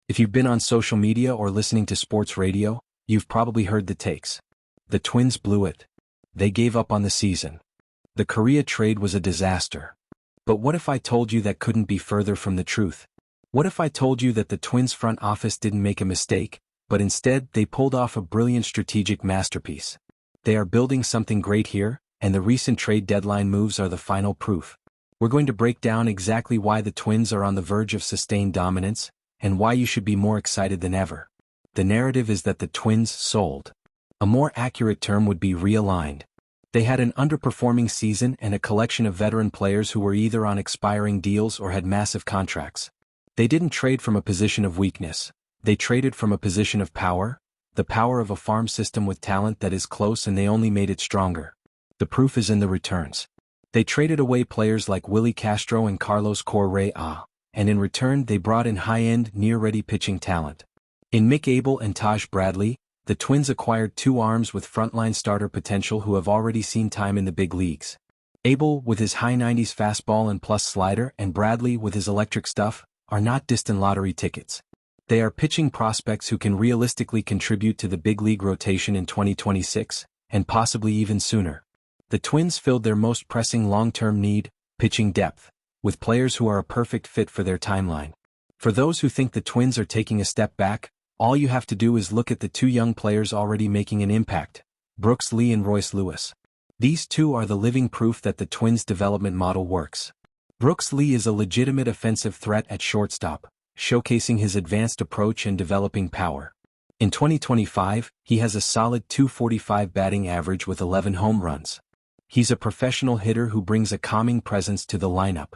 If you've been on social media or listening to sports radio, you've probably heard the takes. The Twins blew it. They gave up on the season. The Korea trade was a disaster. But what if I told you that couldn't be further from the truth? What if I told you that the Twins front office didn't make a mistake, but instead they pulled off a brilliant strategic masterpiece? They are building something great here, and the recent trade deadline moves are the final proof. We're going to break down exactly why the Twins are on the verge of sustained dominance, and why you should be more excited than ever. The narrative is that the Twins sold. A more accurate term would be realigned. They had an underperforming season and a collection of veteran players who were either on expiring deals or had massive contracts. They didn't trade from a position of weakness. They traded from a position of power, the power of a farm system with talent that is close, and they only made it stronger. The proof is in the returns. They traded away players like Keaschall and Carlos Correa, and in return they brought in high-end, near-ready pitching talent. In Mick, Abel and Taj Bradley, the Twins acquired two arms with frontline starter potential who have already seen time in the big leagues. Abel, with his high 90s fastball and plus slider, and Bradley, with his electric stuff, are not distant lottery tickets. They are pitching prospects who can realistically contribute to the big league rotation in 2026, and possibly even sooner. The Twins filled their most pressing long-term need, pitching depth, with players who are a perfect fit for their timeline. For those who think the Twins are taking a step back, all you have to do is look at the two young players already making an impact, Brooks Lee and Royce Lewis. These two are the living proof that the Twins' development model works. Brooks Lee is a legitimate offensive threat at shortstop, showcasing his advanced approach and developing power. In 2025, he has a solid .245 batting average with 11 home runs. He's a professional hitter who brings a calming presence to the lineup.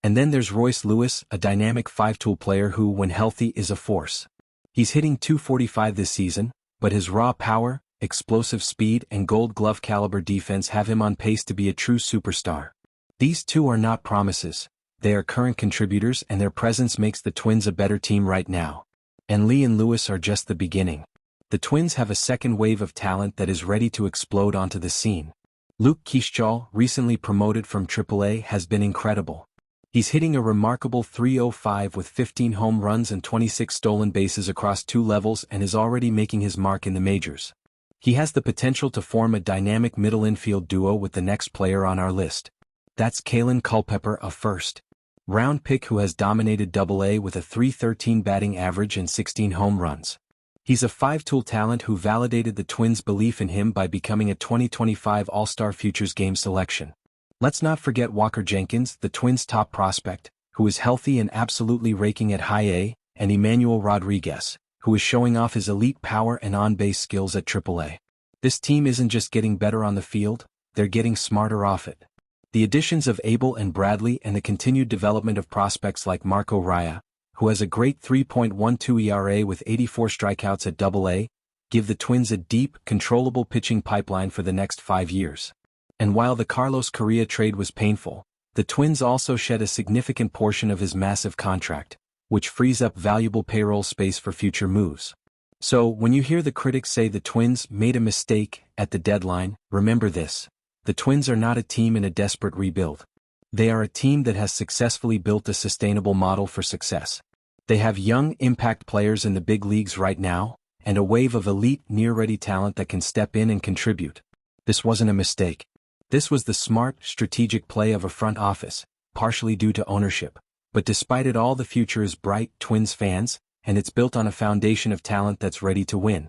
And then there's Royce Lewis, a dynamic five-tool player who, when healthy, is a force. He's hitting .245 this season, but his raw power, explosive speed, and gold glove caliber defense have him on pace to be a true superstar. These two are not promises. They are current contributors, and their presence makes the Twins a better team right now. And Lee and Lewis are just the beginning. The Twins have a second wave of talent that is ready to explode onto the scene. Keaschall, recently promoted from AAA, has been incredible. He's hitting a remarkable .305 with 15 home runs and 26 stolen bases across two levels and is already making his mark in the majors. He has the potential to form a dynamic middle infield duo with the next player on our list. That's Kaelen Culpepper, a first-round pick who has dominated AA with a .313 batting average and 16 home runs. He's a five-tool talent who validated the Twins' belief in him by becoming a 2025 All-Star Futures Game selection. Let's not forget Walker Jenkins, the Twins' top prospect, who is healthy and absolutely raking at high A, and Emmanuel Rodriguez, who is showing off his elite power and on-base skills at AAA. This team isn't just getting better on the field, they're getting smarter off it. The additions of Abel and Bradley and the continued development of prospects like Marco Raya, who has a great 3.12 ERA with 84 strikeouts at AA, give the Twins a deep, controllable pitching pipeline for the next 5 years. And while the Carlos Correa trade was painful, the Twins also shed a significant portion of his massive contract, which frees up valuable payroll space for future moves. So, when you hear the critics say the Twins made a mistake at the deadline, remember this: the Twins are not a team in a desperate rebuild. They are a team that has successfully built a sustainable model for success. They have young, impact players in the big leagues right now, and a wave of elite, near-ready talent that can step in and contribute. This wasn't a mistake. This was the smart, strategic play of a front office, partially due to ownership. But despite it all, the future is bright, Twins fans, and it's built on a foundation of talent that's ready to win.